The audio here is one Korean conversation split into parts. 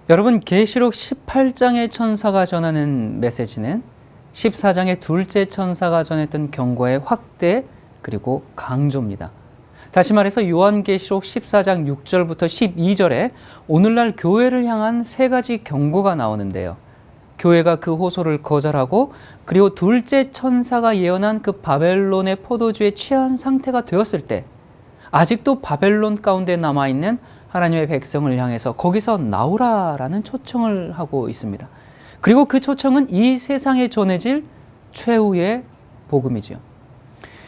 여러분, 계시록 18장의 천사가 전하는 메시지는 14장의 둘째 천사가 전했던 경고의 확대 그리고 강조입니다. 다시 말해서 요한계시록 14장 6절부터 12절에 오늘날 교회를 향한 세 가지 경고가 나오는데요. 교회가 그 호소를 거절하고 그리고 둘째 천사가 예언한 그 바벨론의 포도주에 취한 상태가 되었을 때 아직도 바벨론 가운데 남아있는 하나님의 백성을 향해서 거기서 나오라라는 초청을 하고 있습니다. 그리고 그 초청은 이 세상에 전해질 최후의 복음이죠.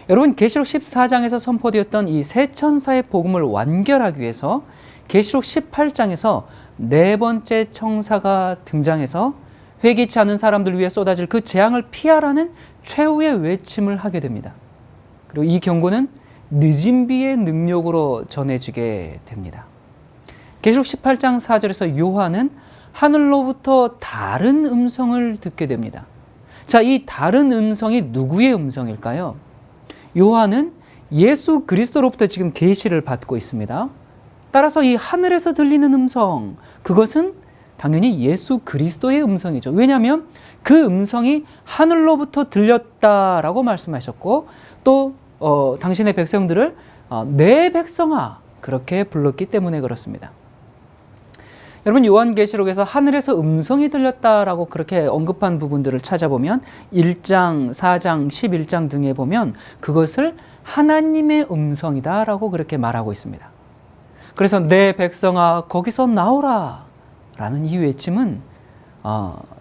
여러분, 계시록 14장에서 선포되었던 이 세 천사의 복음을 완결하기 위해서 계시록 18장에서 네 번째 천사가 등장해서 회개치 않은 사람들을 위해 쏟아질 그 재앙을 피하라는 최후의 외침을 하게 됩니다. 그리고 이 경고는 늦은 비의 능력으로 전해지게 됩니다. 계시록 18장 4절에서 요한은 하늘로부터 다른 음성을 듣게 됩니다. 자, 이 다른 음성이 누구의 음성일까요? 요한은 예수 그리스도로부터 지금 계시를 받고 있습니다. 따라서 이 하늘에서 들리는 음성, 그것은 당연히 예수 그리스도의 음성이죠. 왜냐하면 그 음성이 하늘로부터 들렸다라고 말씀하셨고 또 당신의 백성들을 내 백성아 그렇게 불렀기 때문에 그렇습니다. 여러분, 요한계시록에서 하늘에서 음성이 들렸다라고 그렇게 언급한 부분들을 찾아보면 1장, 4장, 11장 등에 보면 그것을 하나님의 음성이다라고 그렇게 말하고 있습니다. 그래서 내 백성아 거기서 나오라 라는 이 외침은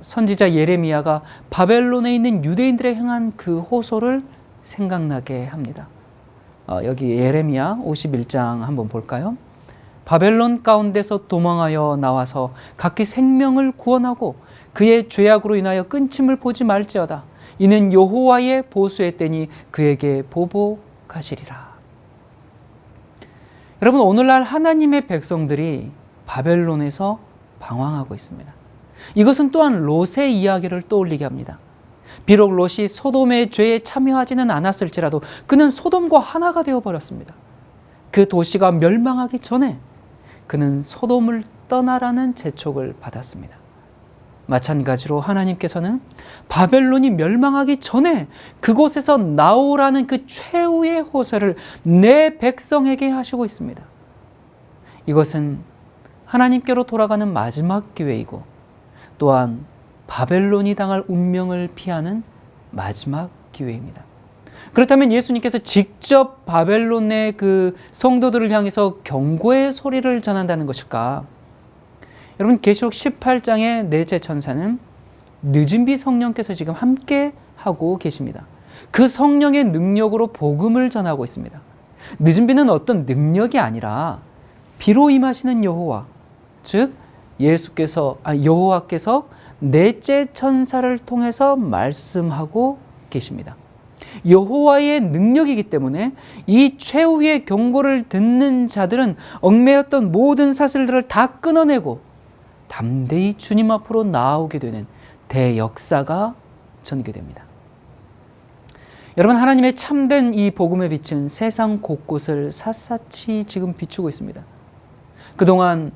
선지자 예레미야가 바벨론에 있는 유대인들에 향한 그 호소를 생각나게 합니다. 여기 예레미야 51장 한번 볼까요? 바벨론 가운데서 도망하여 나와서 각기 생명을 구원하고 그의 죄악으로 인하여 끊침을 보지 말지어다. 이는 여호와의 보수의 때니 그에게 보복하시리라. 여러분, 오늘날 하나님의 백성들이 바벨론에서 방황하고 있습니다. 이것은 또한 롯의 이야기를 떠올리게 합니다. 비록 롯이 소돔의 죄에 참여하지는 않았을지라도 그는 소돔과 하나가 되어버렸습니다. 그 도시가 멸망하기 전에 그는 소돔을 떠나라는 재촉을 받았습니다. 마찬가지로 하나님께서는 바벨론이 멸망하기 전에 그곳에서 나오라는 그 최후의 호소를 내 백성에게 하시고 있습니다. 이것은 하나님께로 돌아가는 마지막 기회이고 또한 바벨론이 당할 운명을 피하는 마지막 기회입니다. 그렇다면 예수님께서 직접 바벨론의 그 성도들을 향해서 경고의 소리를 전한다는 것일까? 여러분, 계시록 18장의 넷째 천사는 늦은 비 성령께서 지금 함께 하고 계십니다. 그 성령의 능력으로 복음을 전하고 있습니다. 늦은 비는 어떤 능력이 아니라 비로 임하시는 여호와, 즉 여호와께서 넷째 천사를 통해서 말씀하고 계십니다. 여호와의 능력이기 때문에 이 최후의 경고를 듣는 자들은 얽매였던 모든 사슬들을 다 끊어내고 담대히 주님 앞으로 나오게 되는 대역사가 전개됩니다. 여러분, 하나님의 참된 이 복음의 빛은 세상 곳곳을 샅샅이 지금 비추고 있습니다. 그동안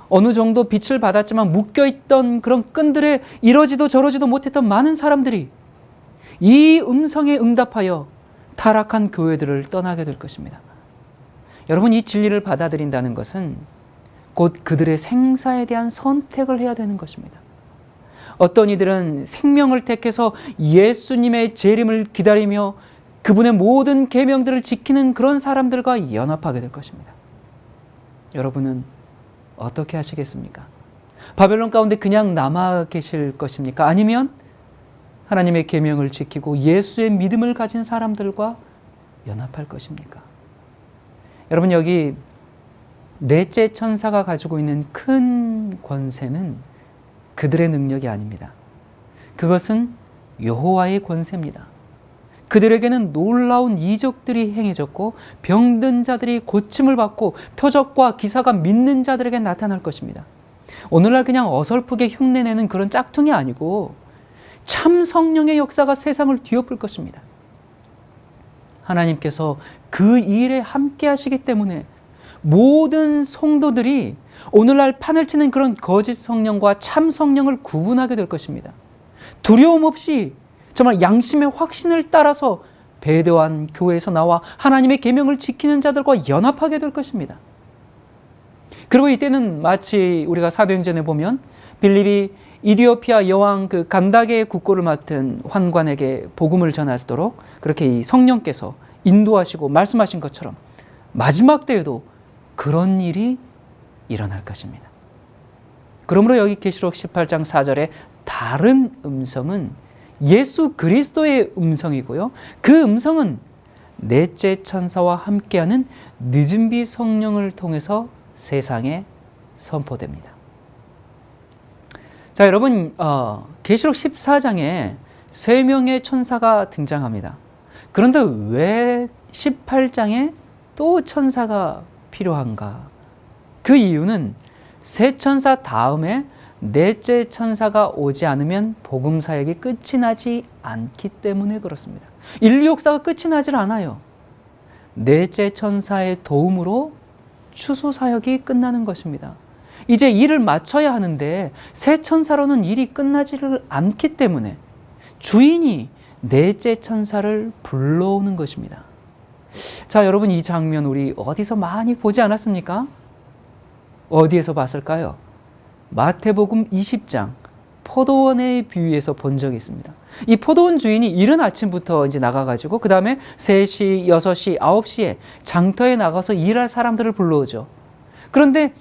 어느 정도 빛을 받았지만 묶여있던 그런 끈들에 이러지도 저러지도 못했던 많은 사람들이 이 음성에 응답하여 타락한 교회들을 떠나게 될 것입니다. 여러분, 이 진리를 받아들인다는 것은 곧 그들의 생사에 대한 선택을 해야 되는 것입니다. 어떤 이들은 생명을 택해서 예수님의 재림을 기다리며 그분의 모든 계명들을 지키는 그런 사람들과 연합하게 될 것입니다. 여러분은 어떻게 하시겠습니까? 바벨론 가운데 그냥 남아 계실 것입니까? 아니면 하나님의 계명을 지키고 예수의 믿음을 가진 사람들과 연합할 것입니까? 여러분, 여기 넷째 천사가 가지고 있는 큰 권세는 그들의 능력이 아닙니다. 그것은 여호와의 권세입니다. 그들에게는 놀라운 이적들이 행해졌고 병든 자들이 고침을 받고 표적과 기사가 믿는 자들에게 나타날 것입니다. 오늘날 그냥 어설프게 흉내내는 그런 짝퉁이 아니고 참 성령의 역사가 세상을 뒤엎을 것입니다. 하나님께서 그 일에 함께 하시기 때문에 모든 성도들이 오늘날 판을 치는 그런 거짓 성령과 참 성령을 구분하게 될 것입니다. 두려움 없이 정말 양심의 확신을 따라서 배대한 교회에서 나와 하나님의 계명을 지키는 자들과 연합하게 될 것입니다. 그리고 이때는 마치 우리가 사도행전에 보면 빌립이 이디오피아 여왕 그 간다게의 국고를 맡은 환관에게 복음을 전하도록 그렇게 이 성령께서 인도하시고 말씀하신 것처럼 마지막 때에도 그런 일이 일어날 것입니다. 그러므로 여기 계시록 18장 4절에 다른 음성은 예수 그리스도의 음성이고요. 그 음성은 넷째 천사와 함께하는 늦은비 성령을 통해서 세상에 선포됩니다. 자, 여러분, 계시록 14장에 3명의 천사가 등장합니다. 그런데 왜 18장에 또 천사가 필요한가? 그 이유는 세 천사 다음에 넷째 천사가 오지 않으면 복음 사역이 끝이 나지 않기 때문에 그렇습니다. 인류 역사가 끝이 나질 않아요. 넷째 천사의 도움으로 추수 사역이 끝나는 것입니다. 이제 일을 마쳐야 하는데 새 천사로는 일이 끝나지를 않기 때문에 주인이 넷째 천사를 불러오는 것입니다. 자, 여러분, 이 장면 우리 어디서 많이 보지 않았습니까? 어디에서 봤을까요? 마태복음 20장 포도원의 비유에서 본 적이 있습니다. 이 포도원 주인이 이른 아침부터 이제 나가가지고 그 다음에 3시, 6시, 9시에 장터에 나가서 일할 사람들을 불러오죠. 그런데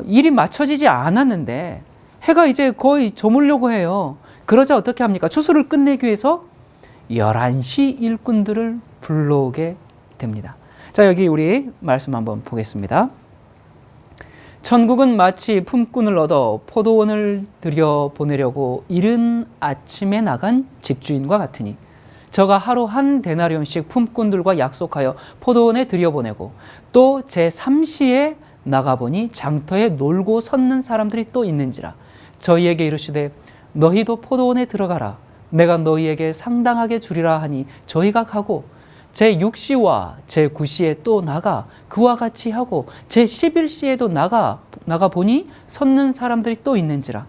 일이 맞춰지지 않았는데 해가 이제 거의 저물려고 해요. 그러자 어떻게 합니까? 추수를 끝내기 위해서 11시 일꾼들을 불러오게 됩니다. 자, 여기 우리 말씀 한번 보겠습니다. 천국은 마치 품꾼을 얻어 포도원을 들여보내려고 이른 아침에 나간 집주인과 같으니 저가 하루 한 데나리온씩 품꾼들과 약속하여 포도원에 들여보내고 또 제3시에 나가보니 장터에 놀고 섰는 사람들이 또 있는지라 저희에게 이르시되 너희도 포도원에 들어가라 내가 너희에게 상당하게 주리라 하니 저희가 가고 제6시와 제9시에 또 나가 그와 같이 하고 제11시에도 나가 보니 섰는 사람들이 또 있는지라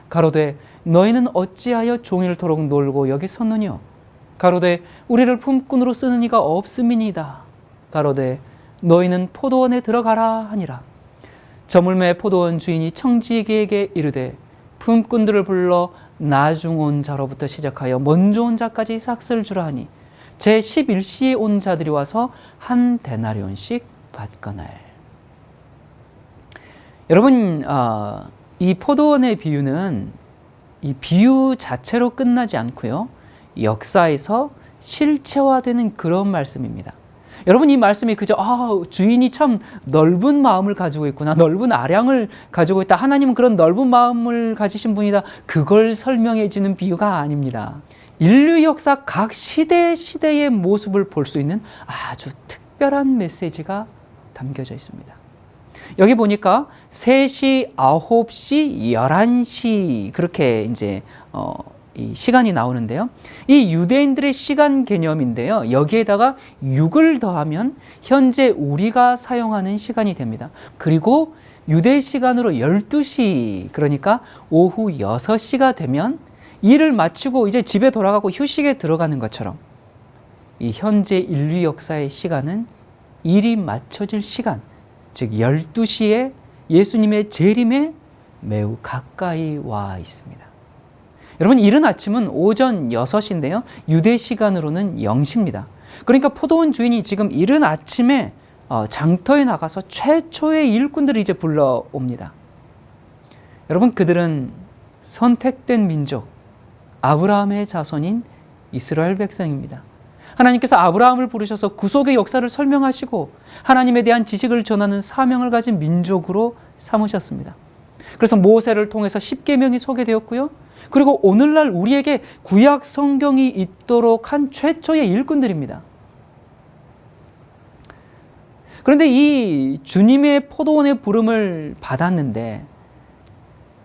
가로되 너희는 어찌하여 종일토록 놀고 여기 섰느뇨 가로되 우리를 품꾼으로 쓰는 이가 없음이니이다 가로되 너희는 포도원에 들어가라 하니라 저물매 포도원 주인이 청지기에게 이르되 품꾼들을 불러 나중 온 자로부터 시작하여 먼저 온 자까지 삭슬 주라 하니 제11시에 온 자들이 와서 한 데나리온씩 받거늘. 여러분, 이 포도원의 비유는 이 비유 자체로 끝나지 않고요. 역사에서 실체화되는 그런 말씀입니다. 여러분, 이 말씀이 그저 주인이 참 넓은 마음을 가지고 있구나, 넓은 아량을 가지고 있다, 하나님은 그런 넓은 마음을 가지신 분이다, 그걸 설명해 주는 비유가 아닙니다. 인류 역사 각 시대의 모습을 볼 수 있는 아주 특별한 메시지가 담겨져 있습니다. 여기 보니까 3시, 9시, 11시 그렇게 이제 이 시간이 나오는데요. 이 유대인들의 시간 개념인데요. 여기에다가 6을 더하면 현재 우리가 사용하는 시간이 됩니다. 그리고 유대 시간으로 12시, 그러니까 오후 6시가 되면 일을 마치고 이제 집에 돌아가고 휴식에 들어가는 것처럼 이 현재 인류 역사의 시간은 일이 맞춰질 시간, 즉 12시에 예수님의 재림에 매우 가까이 와 있습니다. 여러분, 이른 아침은 오전 6시인데요. 유대 시간으로는 0시입니다. 그러니까 포도원 주인이 지금 이른 아침에 장터에 나가서 최초의 일꾼들을 이제 불러옵니다. 여러분, 그들은 선택된 민족, 아브라함의 자손인 이스라엘 백성입니다. 하나님께서 아브라함을 부르셔서 구속의 역사를 설명하시고 하나님에 대한 지식을 전하는 사명을 가진 민족으로 삼으셨습니다. 그래서 모세를 통해서 십계명이 소개되었고요. 그리고 오늘날 우리에게 구약 성경이 있도록 한 최초의 일꾼들입니다. 그런데 이 주님의 포도원의 부름을 받았는데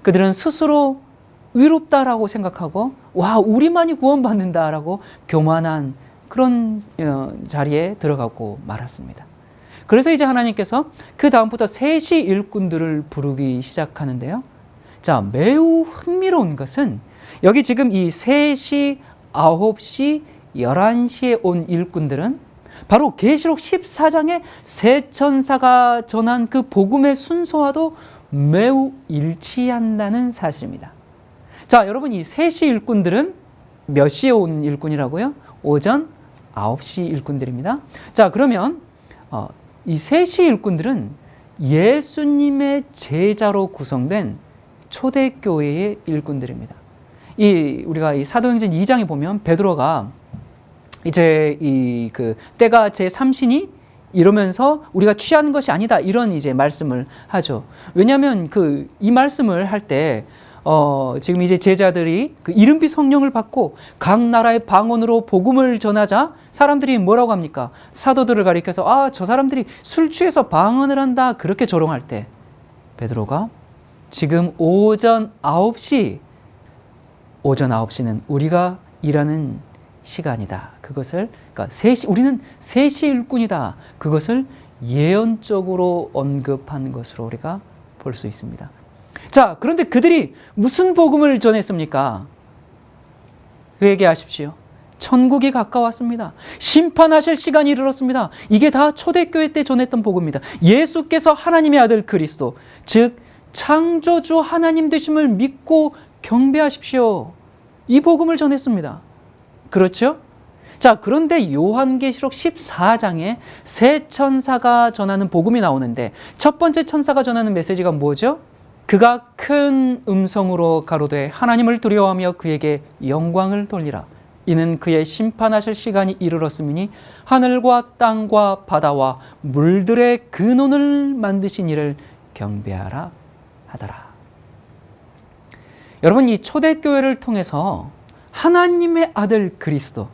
그들은 스스로 의롭다라고 생각하고 우리만이 구원받는다라고 교만한 그런 자리에 들어가고 말았습니다. 그래서 이제 하나님께서 그 다음부터 세시 일꾼들을 부르기 시작하는데요. 자, 매우 흥미로운 것은 여기 지금 이 3시, 9시, 11시에 온 일꾼들은 바로 계시록 14장에 세 천사가 전한 그 복음의 순서와도 매우 일치한다는 사실입니다. 자, 여러분, 이 3시 일꾼들은 몇 시에 온 일꾼이라고요? 오전 9시 일꾼들입니다. 자, 그러면 이 3시 일꾼들은 예수님의 제자로 구성된 초대교회의 일꾼들입니다. 우리가 이 사도행전 2장에 보면 베드로가 이제 때가 제 삼신이 이러면서 우리가 취하는 것이 아니다, 이런 이제 말씀을 하죠. 왜냐하면 이 말씀을 할 때 지금 이제 제자들이 그 이름비 성령을 받고 각 나라의 방언으로 복음을 전하자 사람들이 뭐라고 합니까? 사도들을 가리켜서 저 사람들이 술 취해서 방언을 한다, 그렇게 조롱할 때 베드로가 지금 오전 9시는 우리가 일하는 시간이다. 그러니까 우리는 3시 일꾼이다. 그것을 예언적으로 언급한 것으로 우리가 볼 수 있습니다. 자, 그런데 그들이 무슨 복음을 전했습니까? 회개하십시오. 천국이 가까웠습니다. 심판하실 시간이 이르렀습니다. 이게 다 초대교회 때 전했던 복음입니다. 예수께서 하나님의 아들 그리스도, 즉 창조주 하나님 되심을 믿고 경배하십시오. 이 복음을 전했습니다. 그렇죠? 자, 그런데 요한계시록 14장에 세 천사가 전하는 복음이 나오는데 첫 번째 천사가 전하는 메시지가 뭐죠? 그가 큰 음성으로 가로되 하나님을 두려워하며 그에게 영광을 돌리라. 이는 그의 심판하실 시간이 이르렀음이니 하늘과 땅과 바다와 물들의 근원을 만드신 이를 경배하라 하더라. 여러분, 이 초대교회를 통해서 하나님의 아들 그리스도,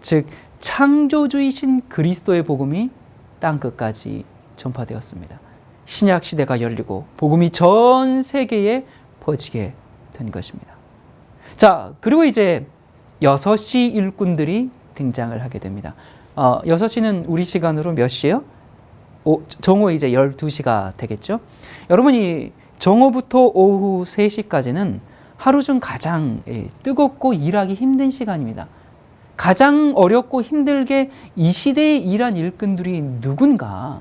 즉 창조주이신 그리스도의 복음이 땅끝까지 전파되었습니다. 신약 시대가 열리고 복음이 전 세계에 퍼지게 된 것입니다. 자, 그리고 이제 6시 일꾼들이 등장을 하게 됩니다. 6시는 우리 시간으로 몇 시예요? 정오 이제 12시가 되겠죠? 여러분이 정오부터 오후 3시까지는 하루 중 가장 뜨겁고 일하기 힘든 시간입니다. 가장 어렵고 힘들게 이 시대에 일한 일꾼들이 누군가?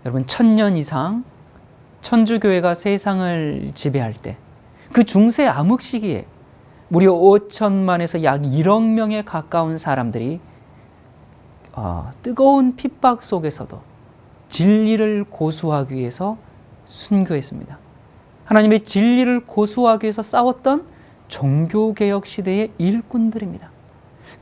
여러분, 1000년 이상 천주교회가 세상을 지배할 때 그 중세 암흑 시기에 무려 5천만에서 약 1억 명에 가까운 사람들이 뜨거운 핍박 속에서도 진리를 고수하기 위해서 순교했습니다. 하나님의 진리를 고수하기 위해서 싸웠던 종교개혁 시대의 일꾼들입니다.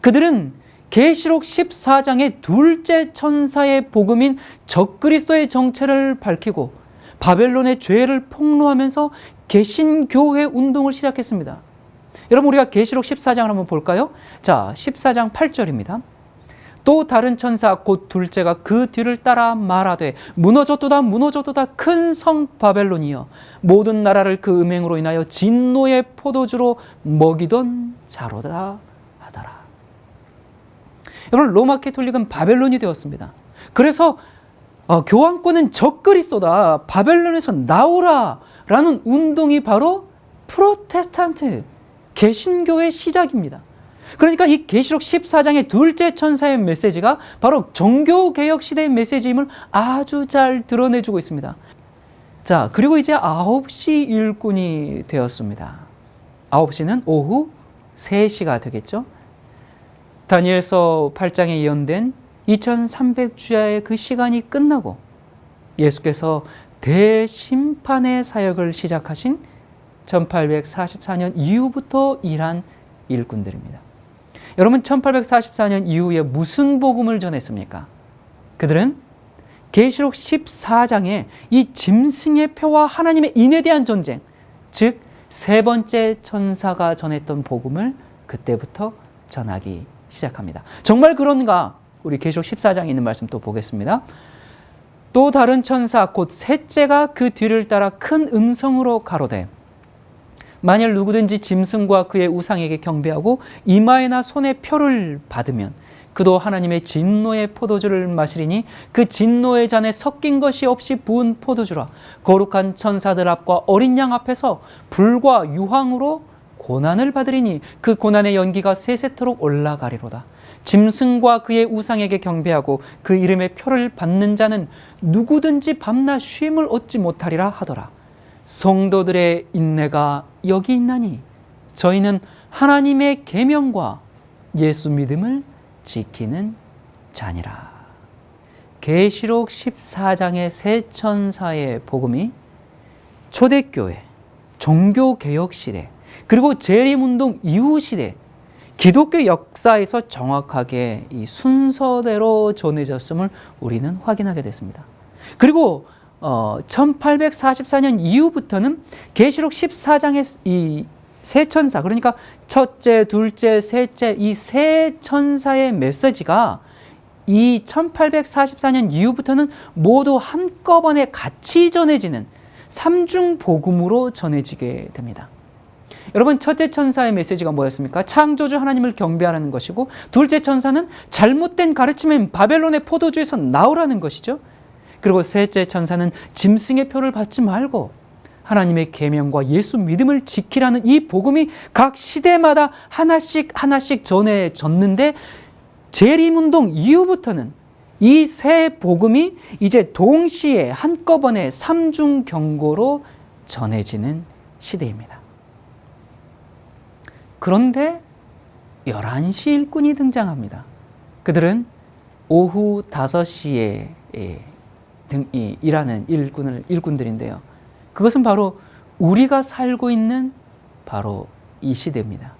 그들은 계시록 14장의 둘째 천사의 복음인 적그리스도의 정체를 밝히고 바벨론의 죄를 폭로하면서 개신교회 운동을 시작했습니다. 여러분, 우리가 계시록 14장을 한번 볼까요? 자, 14장 8절입니다. 또 다른 천사 곧 둘째가 그 뒤를 따라 말하되 무너졌도다 무너졌도다 큰 성 바벨론이여 모든 나라를 그 음행으로 인하여 진노의 포도주로 먹이던 자로다 하더라. 여러분, 로마 캐톨릭은 바벨론이 되었습니다. 그래서 교황권은 적그리스도다, 바벨론에서 나오라 라는 운동이 바로 프로테스탄트 개신교의 시작입니다. 그러니까 이 계시록 14장의 둘째 천사의 메시지가 바로 종교개혁 시대의 메시지임을 아주 잘 드러내주고 있습니다. 자, 그리고 이제 9시 일꾼이 되었습니다. 9시는 오후 3시가 되겠죠. 다니엘서 8장에 예언된 2300주야의 그 시간이 끝나고 예수께서 대심판의 사역을 시작하신 1844년 이후부터 일한 일꾼들입니다. 여러분, 1844년 이후에 무슨 복음을 전했습니까? 그들은 계시록 14장에 이 짐승의 표와 하나님의 인에 대한 전쟁, 즉 세 번째 천사가 전했던 복음을 그때부터 전하기 시작합니다. 정말 그런가? 우리 계시록 14장에 있는 말씀 또 보겠습니다. 또 다른 천사 곧 셋째가 그 뒤를 따라 큰 음성으로 가로되 만일 누구든지 짐승과 그의 우상에게 경배하고 이마에나 손에 표를 받으면 그도 하나님의 진노의 포도주를 마시리니 그 진노의 잔에 섞인 것이 없이 부은 포도주라. 거룩한 천사들 앞과 어린 양 앞에서 불과 유황으로 고난을 받으리니 그 고난의 연기가 세세토록 올라가리로다. 짐승과 그의 우상에게 경배하고 그 이름의 표를 받는 자는 누구든지 밤낮 쉼을 얻지 못하리라 하더라. 성도들의 인내가 여기 있나니 저희는 하나님의 계명과 예수 믿음을 지키는 자니라. 계시록 14장의 세 천사의 복음이 초대교회, 종교개혁 시대, 그리고 재림운동 이후 시대, 기독교 역사에서 정확하게 이 순서대로 전해졌음을 우리는 확인하게 됐습니다. 그리고 1844년 이후부터는 계시록 14장의 이 세 천사, 그러니까 첫째, 둘째, 셋째 이 세 천사의 메시지가 이 1844년 이후부터는 모두 한꺼번에 같이 전해지는 삼중 복음으로 전해지게 됩니다. 여러분, 첫째 천사의 메시지가 뭐였습니까? 창조주 하나님을 경배하라는 것이고, 둘째 천사는 잘못된 가르침인 바벨론의 포도주에서 나오라는 것이죠. 그리고 셋째 천사는 짐승의 표를 받지 말고 하나님의 계명과 예수 믿음을 지키라는 이 복음이 각 시대마다 하나씩 전해졌는데, 재림운동 이후부터는 이 세 복음이 이제 동시에 한꺼번에 삼중 경고로 전해지는 시대입니다. 그런데 11시 일꾼이 등장합니다. 그들은 오후 5시에 일하는 일꾼들인데요. 그것은 바로 우리가 살고 있는 바로 이 시대입니다.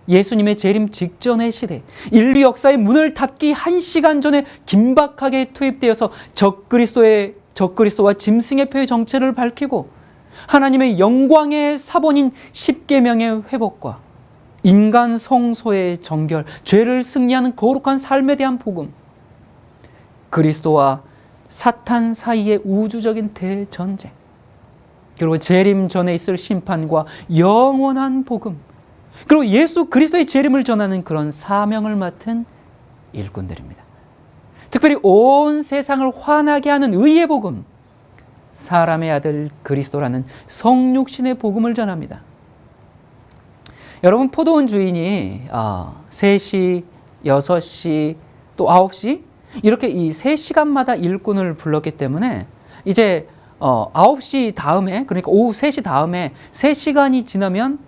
예수님의 재림 직전의 시대, 인류 역사의 문을 닫기 1시간 전에 긴박하게 투입되어서 적그리스도와 짐승의 표의 정체를 밝히고, 하나님의 영광의 사본인 십계명의 회복과 인간 성소의 정결, 죄를 승리하는 거룩한 삶에 대한 복음, 그리스도와 사탄 사이의 우주적인 대전쟁, 그리고 재림 전에 있을 심판과 영원한 복음, 그리고 예수 그리스도의 재림을 전하는 그런 사명을 맡은 일꾼들입니다. 특별히 온 세상을 환하게 하는 의의 복음, 사람의 아들 그리스도라는 성육신의 복음을 전합니다. 여러분, 포도원 주인이 3시, 6시, 또 9시 이렇게 이 3시간마다 일꾼을 불렀기 때문에 이제 9시 다음에, 그러니까 오후 3시 다음에 3시간이 지나면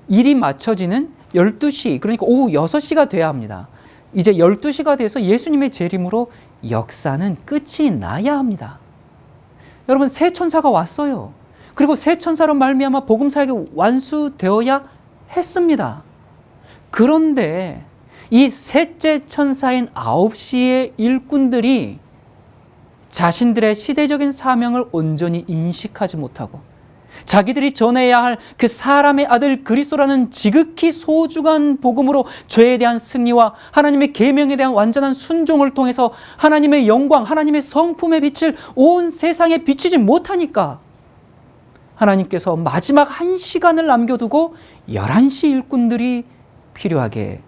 일이 맞춰지는 12시, 그러니까 오후 6시가 돼야 합니다. 이제 12시가 돼서 예수님의 재림으로 역사는 끝이 나야 합니다. 여러분, 새 천사가 왔어요. 그리고 새 천사로 말미암아 복음 사역이 완수되어야 했습니다. 그런데 이 셋째 천사인 9시의 일꾼들이 자신들의 시대적인 사명을 온전히 인식하지 못하고, 자기들이 전해야 할 그 사람의 아들 그리스도라는 지극히 소중한 복음으로 죄에 대한 승리와 하나님의 계명에 대한 완전한 순종을 통해서 하나님의 영광, 하나님의 성품의 빛을 온 세상에 비치지 못하니까 하나님께서 마지막 1시간을 남겨두고 11시 일꾼들이 필요하게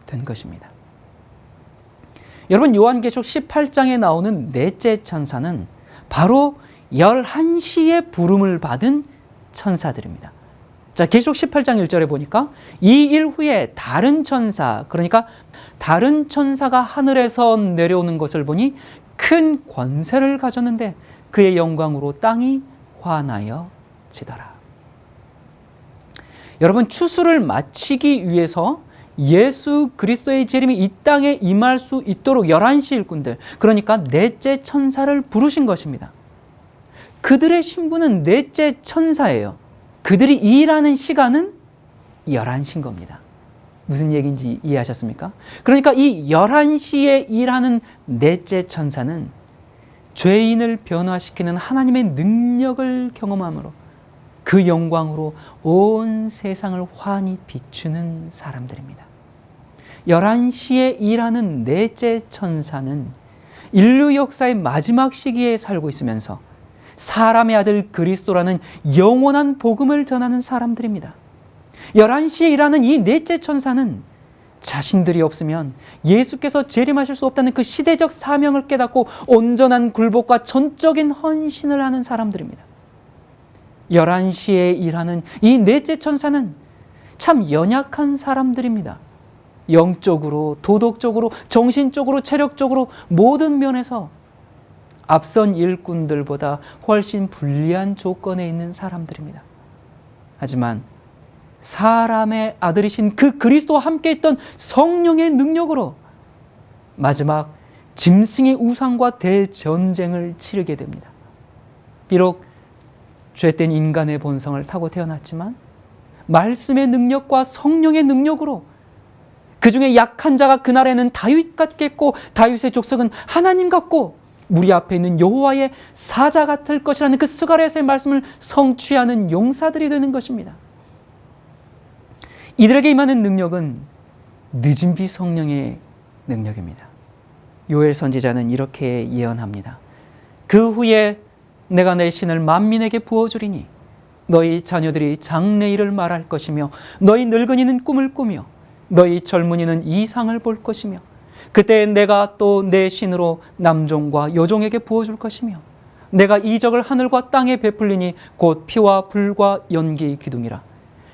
된 것입니다. 여러분, 요한계시록 18장에 나오는 넷째 천사는 바로 11시의 부름을 받은 천사들입니다. 자, 계시록 18장 1절에 보니까 이 일 후에 다른 천사, 그러니까 다른 천사가 하늘에서 내려오는 것을 보니 큰 권세를 가졌는데 그의 영광으로 땅이 환하여 지더라. 여러분, 추수를 마치기 위해서 예수 그리스도의 재림이 이 땅에 임할 수 있도록 11시 일꾼들, 그러니까 넷째 천사를 부르신 것입니다. 그들의 신분은 넷째 천사예요. 그들이 일하는 시간은 11시인 겁니다. 무슨 얘기인지 이해하셨습니까? 그러니까 이 11시에 일하는 넷째 천사는 죄인을 변화시키는 하나님의 능력을 경험함으로 그 영광으로 온 세상을 환히 비추는 사람들입니다. 11시에 일하는 넷째 천사는 인류 역사의 마지막 시기에 살고 있으면서 사람의 아들 그리스도라는 영원한 복음을 전하는 사람들입니다. 11시에 일하는 이 넷째 천사는 자신들이 없으면 예수께서 재림하실 수 없다는 그 시대적 사명을 깨닫고 온전한 굴복과 전적인 헌신을 하는 사람들입니다. 11시에 일하는 이 넷째 천사는 참 연약한 사람들입니다. 영적으로, 도덕적으로, 정신적으로, 체력적으로 모든 면에서 앞선 일꾼들보다 훨씬 불리한 조건에 있는 사람들입니다. 하지만 사람의 아들이신 그 그리스도와 함께 있던 성령의 능력으로 마지막 짐승의 우상과 대전쟁을 치르게 됩니다. 비록 죄된 인간의 본성을 타고 태어났지만 말씀의 능력과 성령의 능력으로 그 중에 약한 자가 그날에는 다윗 같겠고 다윗의 족속은 하나님 같고 우리 앞에 있는 여호와의 사자 같을 것이라는 그 스가랴서의 말씀을 성취하는 용사들이 되는 것입니다. 이들에게 임하는 능력은 늦은 비 성령의 능력입니다. 요엘 선지자는 이렇게 예언합니다. 그 후에 내가 내 신을 만민에게 부어주리니 너희 자녀들이 장래일을 말할 것이며 너희 늙은이는 꿈을 꾸며 너희 젊은이는 이상을 볼 것이며 그때 내가 또 내 신으로 남종과 여종에게 부어줄 것이며 내가 이적을 하늘과 땅에 베풀리니 곧 피와 불과 연기 기둥이라.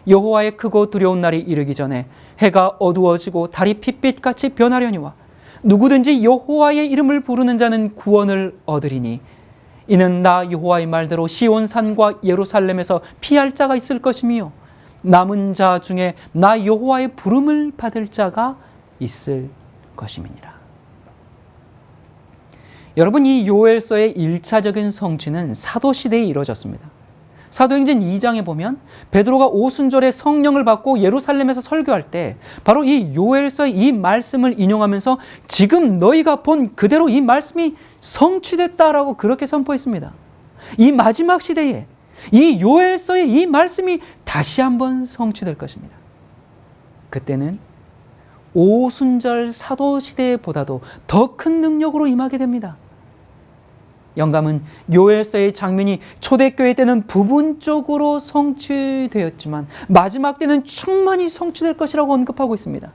여호와의 크고 두려운 날이 이르기 전에 해가 어두워지고 달이 핏빛같이 변하려니와 누구든지 여호와의 이름을 부르는 자는 구원을 얻으리니 이는 나 여호와의 말대로 시온산과 예루살렘에서 피할 자가 있을 것이며 남은 자 중에 나 여호와의 부름을 받을 자가 있을 것임이니라. 여러분, 이 요엘서의 1차적인 성취는 사도시대에 이루어졌습니다. 사도행전 2장에 보면 베드로가 오순절에 성령을 받고 예루살렘에서 설교할 때 바로 이 요엘서의 이 말씀을 인용하면서 지금 너희가 본 그대로 이 말씀이 성취됐다라고 그렇게 선포했습니다. 이 마지막 시대에 이 요엘서의 이 말씀이 다시 한번 성취될 것입니다. 그때는 오순절 사도시대보다도 더 큰 능력으로 임하게 됩니다. 영감은 요엘서의 장면이 초대교회 때는 부분적으로 성취되었지만 마지막 때는 충만히 성취될 것이라고 언급하고 있습니다.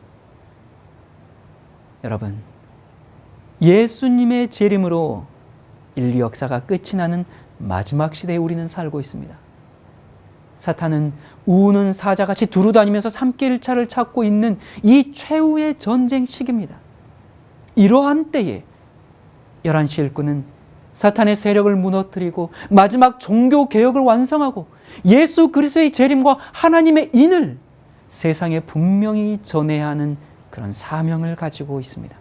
여러분, 예수님의 재림으로 인류 역사가 끝이 나는 마지막 시대에 우리는 살고 있습니다. 사탄은 우는 사자같이 두루다니면서 삼킬 차를 찾고 있는 이 최후의 전쟁 시기입니다. 이러한 때에 11시 일꾼은 사탄의 세력을 무너뜨리고 마지막 종교 개혁을 완성하고 예수 그리스도의 재림과 하나님의 인을 세상에 분명히 전해야 하는 그런 사명을 가지고 있습니다.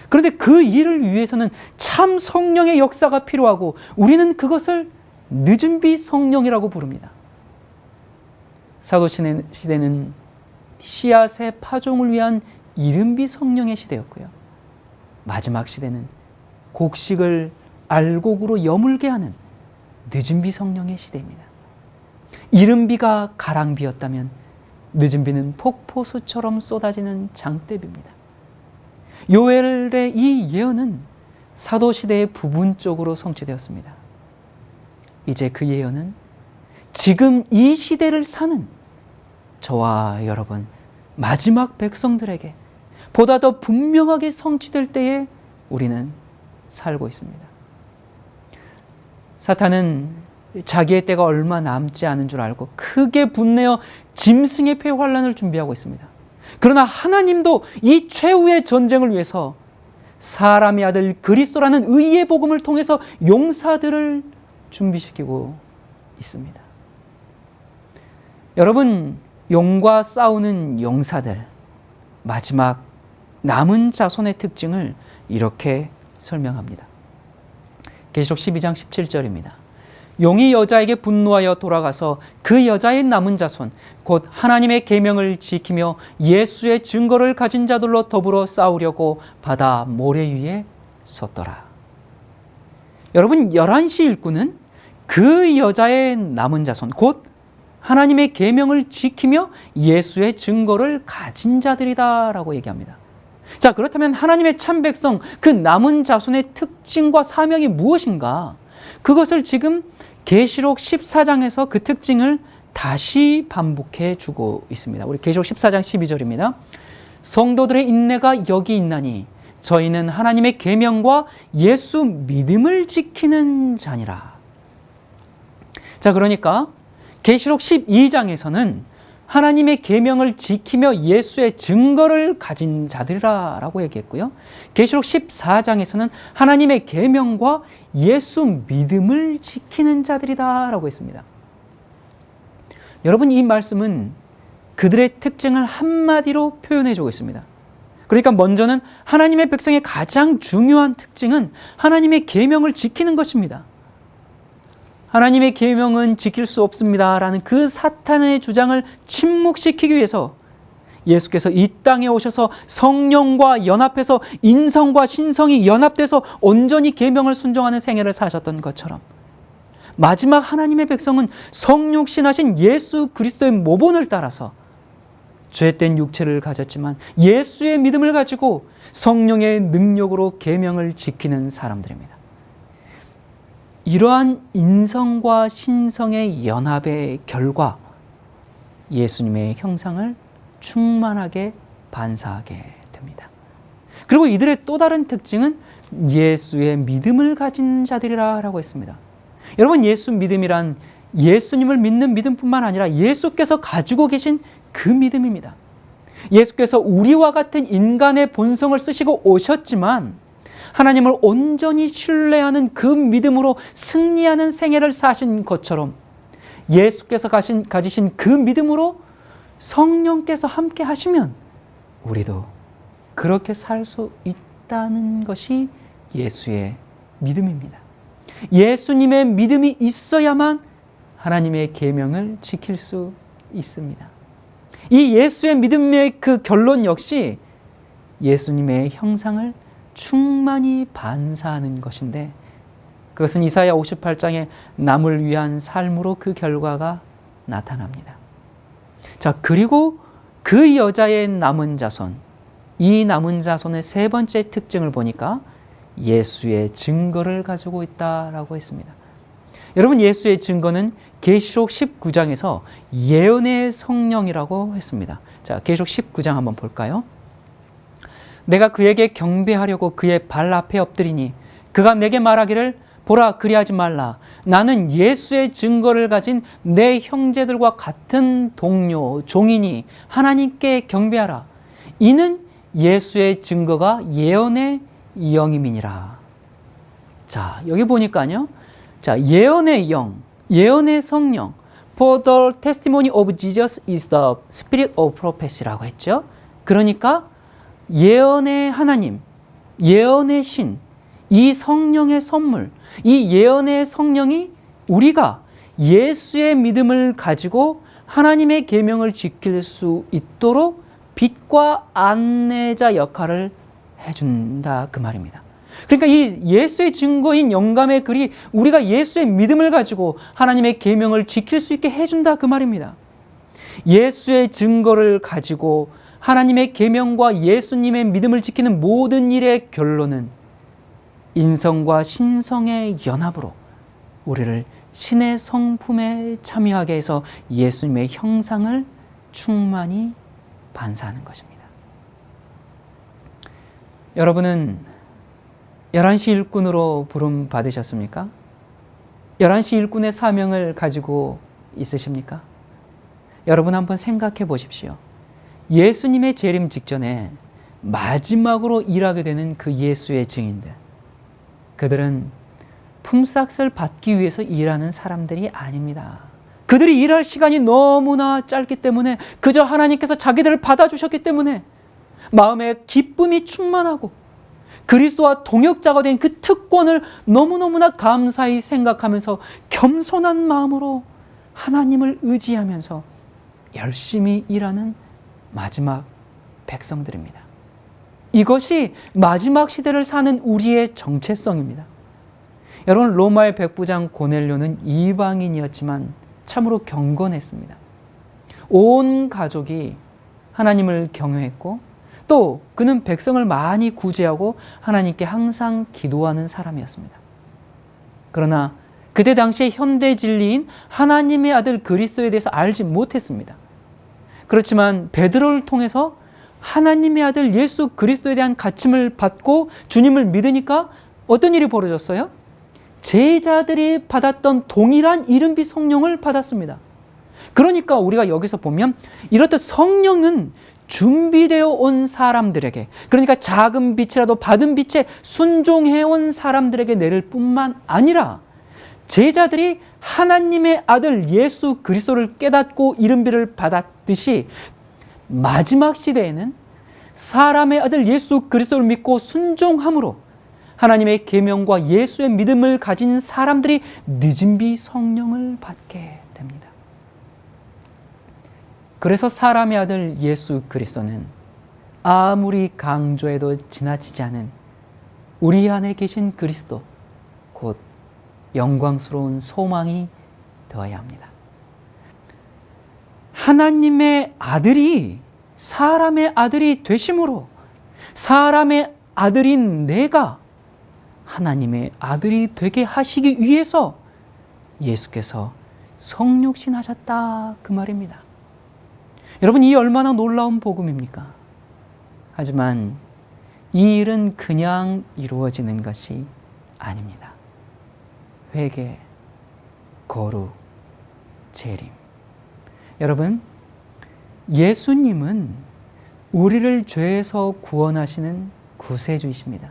그런데 그 일을 위해서는 참 성령의 역사가 필요하고 우리는 그것을 늦은 비 성령이라고 부릅니다. 사도시대는 씨앗의 파종을 위한 이른 비 성령의 시대였고요. 마지막 시대는 곡식을 알곡으로 여물게 하는 늦은 비 성령의 시대입니다. 이른 비가 가랑비였다면 늦은 비는 폭포수처럼 쏟아지는 장대비입니다. 요엘의 이 예언은 사도시대의 부분적으로 성취되었습니다. 이제 그 예언은 지금 이 시대를 사는 저와 여러분, 마지막 백성들에게 보다 더 분명하게 성취될 때에 우리는 살고 있습니다. 사탄은 자기의 때가 얼마 남지 않은 줄 알고 크게 분내어 짐승의 폐환란을 준비하고 있습니다. 그러나 하나님도 이 최후의 전쟁을 위해서 사람의 아들 그리스도라는 의의 복음을 통해서 용사들을 준비시키고 있습니다. 여러분, 용과 싸우는 용사들, 마지막 남은 자손의 특징을 이렇게 설명합니다. 계시록 12장 17절입니다. 용이 여자에게 분노하여 돌아가서 그 여자의 남은 자손 곧 하나님의 계명을 지키며 예수의 증거를 가진 자들로 더불어 싸우려고 바다 모래 위에 섰더라. 여러분, 11시 일꾼은 그 여자의 남은 자손 곧 하나님의 계명을 지키며 예수의 증거를 가진 자들이다라고 얘기합니다. 자, 그렇다면 하나님의 참 백성, 그 남은 자손의 특징과 사명이 무엇인가? 그것을 지금 계시록 14장에서 그 특징을 다시 반복해 주고 있습니다. 우리 계시록 14장 12절입니다. 성도들의 인내가 여기 있나니 저희는 하나님의 계명과 예수 믿음을 지키는 자니라. 자, 그러니까 계시록 12장에서는 하나님의 계명을 지키며 예수의 증거를 가진 자들이라 라고 얘기했고요. 계시록 14장에서는 하나님의 계명과 예수 믿음을 지키는 자들이다 라고 했습니다. 여러분, 이 말씀은 그들의 특징을 한마디로 표현해 주고 있습니다. 그러니까 먼저는 하나님의 백성의 가장 중요한 특징은 하나님의 계명을 지키는 것입니다. 하나님의 계명은 지킬 수 없습니다라는 그 사탄의 주장을 침묵시키기 위해서 예수께서 이 땅에 오셔서 성령과 연합해서 인성과 신성이 연합돼서 온전히 계명을 순종하는 생애를 사셨던 것처럼 마지막 하나님의 백성은 성육신하신 예수 그리스도의 모본을 따라서 죄된 육체를 가졌지만 예수의 믿음을 가지고 성령의 능력으로 계명을 지키는 사람들입니다. 이러한 인성과 신성의 연합의 결과 예수님의 형상을 충만하게 반사하게 됩니다. 그리고 이들의 또 다른 특징은 예수의 믿음을 가진 자들이라고 했습니다. 여러분, 예수 믿음이란 예수님을 믿는 믿음뿐만 아니라 예수께서 가지고 계신 그 믿음입니다. 예수께서 우리와 같은 인간의 본성을 쓰시고 오셨지만 하나님을 온전히 신뢰하는 그 믿음으로 승리하는 생애를 사신 것처럼 예수께서 가지신 그 믿음으로 성령께서 함께 하시면 우리도 그렇게 살 수 있다는 것이 예수의 믿음입니다. 예수님의 믿음이 있어야만 하나님의 계명을 지킬 수 있습니다. 이 예수의 믿음의 그 결론 역시 예수님의 형상을 충만히 반사하는 것인데 그것은 이사야 58장의 남을 위한 삶으로 그 결과가 나타납니다. 자, 그리고 그 여자의 남은 자손, 이 남은 자손의 세 번째 특징을 보니까 예수의 증거를 가지고 있다라고 했습니다. 여러분, 예수의 증거는 계시록 19장에서 예언의 성령이라고 했습니다. 자, 계시록 19장 한번 볼까요? 내가 그에게 경배하려고 그의 발 앞에 엎드리니 그가 내게 말하기를 보라, 그리하지 말라. 나는 예수의 증거를 가진 내 형제들과 같은 동료, 종이니 하나님께 경배하라. 이는 예수의 증거가 예언의 영임이니라. 자, 여기 보니까요. 자, 예언의 영, 예언의 성령. For the testimony of Jesus is the spirit of prophecy라고 했죠. 그러니까 예언의 하나님, 예언의 신, 이 성령의 선물, 이 예언의 성령이 우리가 예수의 믿음을 가지고 하나님의 계명을 지킬 수 있도록 빛과 안내자 역할을 해준다 그 말입니다. 그러니까 이 예수의 증거인 영감의 글이 우리가 예수의 믿음을 가지고 하나님의 계명을 지킬 수 있게 해준다 그 말입니다. 예수의 증거를 가지고 하나님의 계명과 예수님의 믿음을 지키는 모든 일의 결론은 인성과 신성의 연합으로 우리를 신의 성품에 참여하게 해서 예수님의 형상을 충만히 반사하는 것입니다. 여러분은 11시 일꾼으로 부름 받으셨습니까? 11시 일꾼의 사명을 가지고 있으십니까? 여러분 한번 생각해 보십시오. 예수님의 재림 직전에 마지막으로 일하게 되는 그 예수의 증인들, 그들은 품삯을 받기 위해서 일하는 사람들이 아닙니다. 그들이 일할 시간이 너무나 짧기 때문에 그저 하나님께서 자기들을 받아주셨기 때문에 마음에 기쁨이 충만하고 그리스도와 동역자가 된 그 특권을 너무너무나 감사히 생각하면서 겸손한 마음으로 하나님을 의지하면서 열심히 일하는 마지막 백성들입니다. 이것이 마지막 시대를 사는 우리의 정체성입니다. 여러분, 로마의 백부장 고넬료는 이방인이었지만 참으로 경건했습니다. 온 가족이 하나님을 경외했고 또 그는 백성을 많이 구제하고 하나님께 항상 기도하는 사람이었습니다. 그러나 그때 당시의 현대 진리인 하나님의 아들 그리스도에 대해서 알지 못했습니다. 그렇지만 베드로를 통해서 하나님의 아들 예수 그리스도에 대한 가침을 받고 주님을 믿으니까 어떤 일이 벌어졌어요? 제자들이 받았던 동일한 이른비 성령을 받았습니다. 그러니까 우리가 여기서 보면 이렇듯 성령은 준비되어 온 사람들에게, 그러니까 작은 빛이라도 받은 빛에 순종해온 사람들에게 내릴 뿐만 아니라 제자들이 하나님의 아들 예수 그리스도를 깨닫고 이른비를 받았듯이 마지막 시대에는 사람의 아들 예수 그리스도를 믿고 순종함으로 하나님의 계명과 예수의 믿음을 가진 사람들이 늦은비 성령을 받게 됩니다. 그래서 사람의 아들 예수 그리스도는 아무리 강조해도 지나치지 않은 우리 안에 계신 그리스도, 곧 영광스러운 소망이 되어야 합니다. 하나님의 아들이 사람의 아들이 되심으로 사람의 아들인 내가 하나님의 아들이 되게 하시기 위해서 예수께서 성육신하셨다, 그 말입니다. 여러분, 이 얼마나 놀라운 복음입니까? 하지만 이 일은 그냥 이루어지는 것이 아닙니다. 회개, 거룩, 재림. 여러분, 예수님은 우리를 죄에서 구원하시는 구세주이십니다.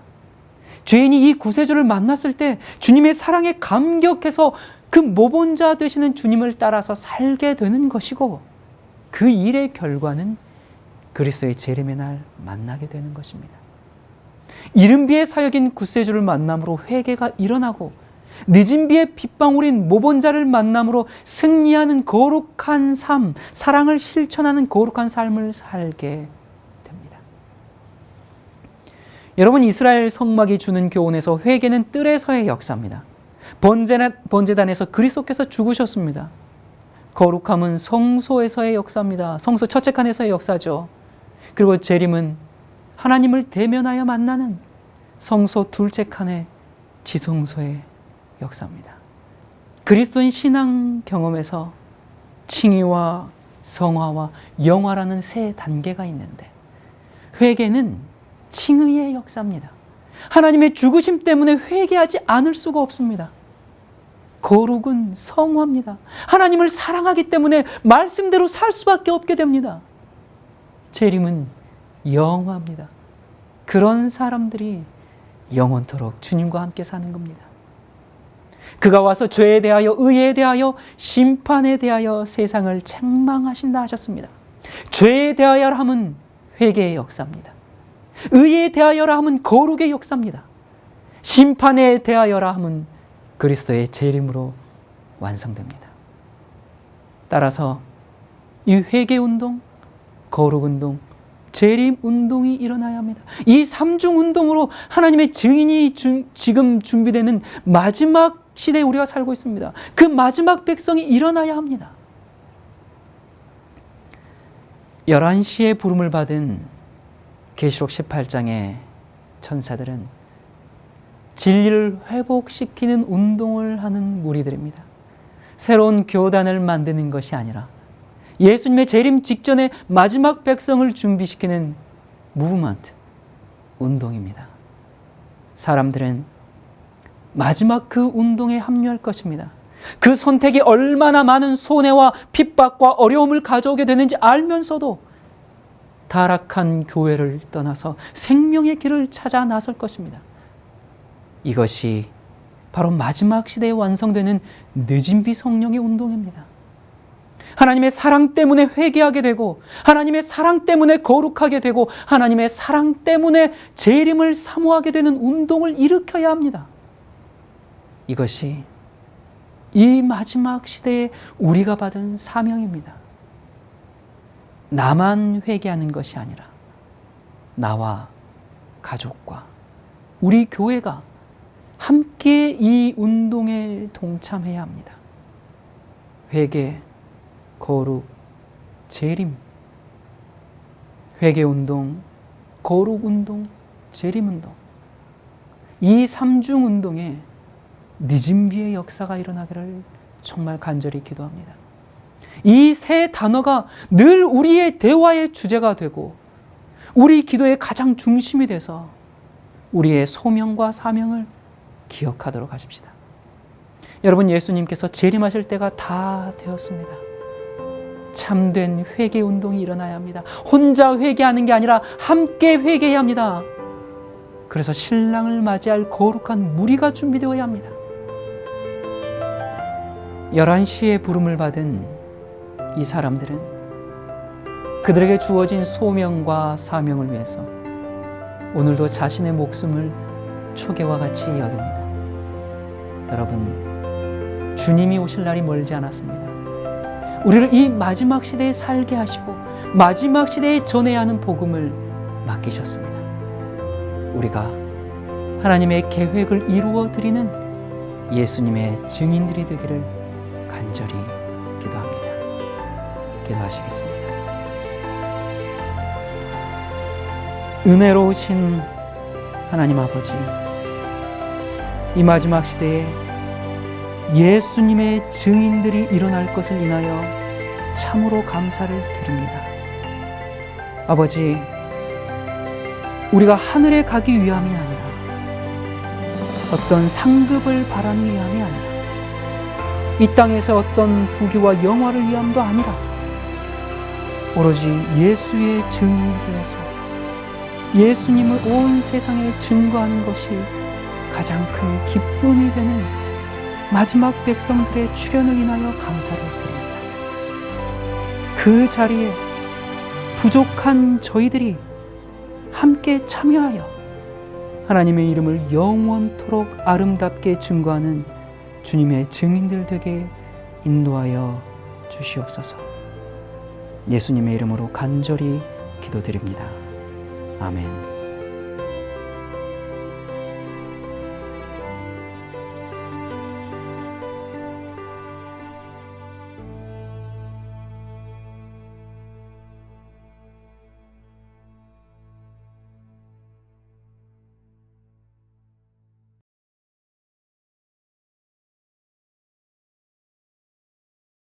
죄인이 이 구세주를 만났을 때 주님의 사랑에 감격해서 그 모본자 되시는 주님을 따라서 살게 되는 것이고, 그 일의 결과는 그리스도의 재림의 날 만나게 되는 것입니다. 이른비의 사역인 구세주를 만남으로 회개가 일어나고, 늦은 비의 빗방울인 모본자를 만남으로 승리하는 거룩한 삶, 사랑을 실천하는 거룩한 삶을 살게 됩니다. 여러분, 이스라엘 성막이 주는 교훈에서 회개는 뜰에서의 역사입니다. 번제단에서 그리스도께서 죽으셨습니다. 거룩함은 성소에서의 역사입니다. 성소 첫째 칸에서의 역사죠. 그리고 재림은 하나님을 대면하여 만나는 성소 둘째 칸의 지성소의 역사입니다. 그리스도인 신앙 경험에서 칭의와 성화와 영화라는 세 단계가 있는데, 회개는 칭의의 역사입니다. 하나님의 죽으심 때문에 회개하지 않을 수가 없습니다. 거룩은 성화입니다. 하나님을 사랑하기 때문에 말씀대로 살 수밖에 없게 됩니다. 재림은 영화입니다. 그런 사람들이 영원토록 주님과 함께 사는 겁니다. 그가 와서 죄에 대하여, 의에 대하여, 심판에 대하여 세상을 책망하신다 하셨습니다. 죄에 대하여라 함은 회개의 역사입니다. 의에 대하여라 함은 거룩의 역사입니다. 심판에 대하여라 함은 그리스도의 재림으로 완성됩니다. 따라서 이 회개운동, 거룩운동, 재림운동이 일어나야 합니다. 이 삼중운동으로 하나님의 증인이 지금 준비되는 마지막 시대에 우리가 살고 있습니다. 그 마지막 백성이 일어나야 합니다. 11시에 부름을 받은 계시록 18장의 천사들은 진리를 회복시키는 운동을 하는 무리들입니다. 새로운 교단을 만드는 것이 아니라 예수님의 재림 직전에 마지막 백성을 준비시키는 무브먼트, 운동입니다. 사람들은 마지막 그 운동에 합류할 것입니다. 그 선택이 얼마나 많은 손해와 핍박과 어려움을 가져오게 되는지 알면서도 타락한 교회를 떠나서 생명의 길을 찾아 나설 것입니다. 이것이 바로 마지막 시대에 완성되는 늦은비 성령의 운동입니다. 하나님의 사랑 때문에 회개하게 되고, 하나님의 사랑 때문에 거룩하게 되고, 하나님의 사랑 때문에 재림을 사모하게 되는 운동을 일으켜야 합니다. 이것이 이 마지막 시대에 우리가 받은 사명입니다. 나만 회개하는 것이 아니라 나와 가족과 우리 교회가 함께 이 운동에 동참해야 합니다. 회개, 거룩, 재림. 회개운동, 거룩운동, 재림운동. 이 삼중운동에 늦은비의 역사가 일어나기를 정말 간절히 기도합니다. 이 세 단어가 늘 우리의 대화의 주제가 되고, 우리 기도의 가장 중심이 돼서 우리의 소명과 사명을 기억하도록 하십시다. 여러분, 예수님께서 재림하실 때가 다 되었습니다. 참된 회개 운동이 일어나야 합니다. 혼자 회개하는 게 아니라 함께 회개해야 합니다. 그래서 신랑을 맞이할 거룩한 무리가 준비되어야 합니다. 11시에 부름을 받은 이 사람들은 그들에게 주어진 소명과 사명을 위해서 오늘도 자신의 목숨을 초계와 같이 여깁니다. 여러분, 주님이 오실 날이 멀지 않았습니다. 우리를 이 마지막 시대에 살게 하시고 마지막 시대에 전해야 하는 복음을 맡기셨습니다. 우리가 하나님의 계획을 이루어 드리는 예수님의 증인들이 되기를 간절히 기도합니다. 기도하시겠습니다. 은혜로우신 하나님 아버지, 이 마지막 시대에 예수님의 증인들이 일어날 것을 인하여 참으로 감사를 드립니다. 아버지, 우리가 하늘에 가기 위함이 아니라 어떤 상급을 바라는 위함이 아니라 이 땅에서 어떤 부귀와 영화를 위함도 아니라 오로지 예수의 증인이 되어서 예수님을 온 세상에 증거하는 것이 가장 큰 기쁨이 되는 마지막 백성들의 출현을 인하여 감사를 드립니다. 그 자리에 부족한 저희들이 함께 참여하여 하나님의 이름을 영원토록 아름답게 증거하는 주님의 증인들 되게 인도하여 주시옵소서. 예수님의 이름으로 간절히 기도드립니다. 아멘.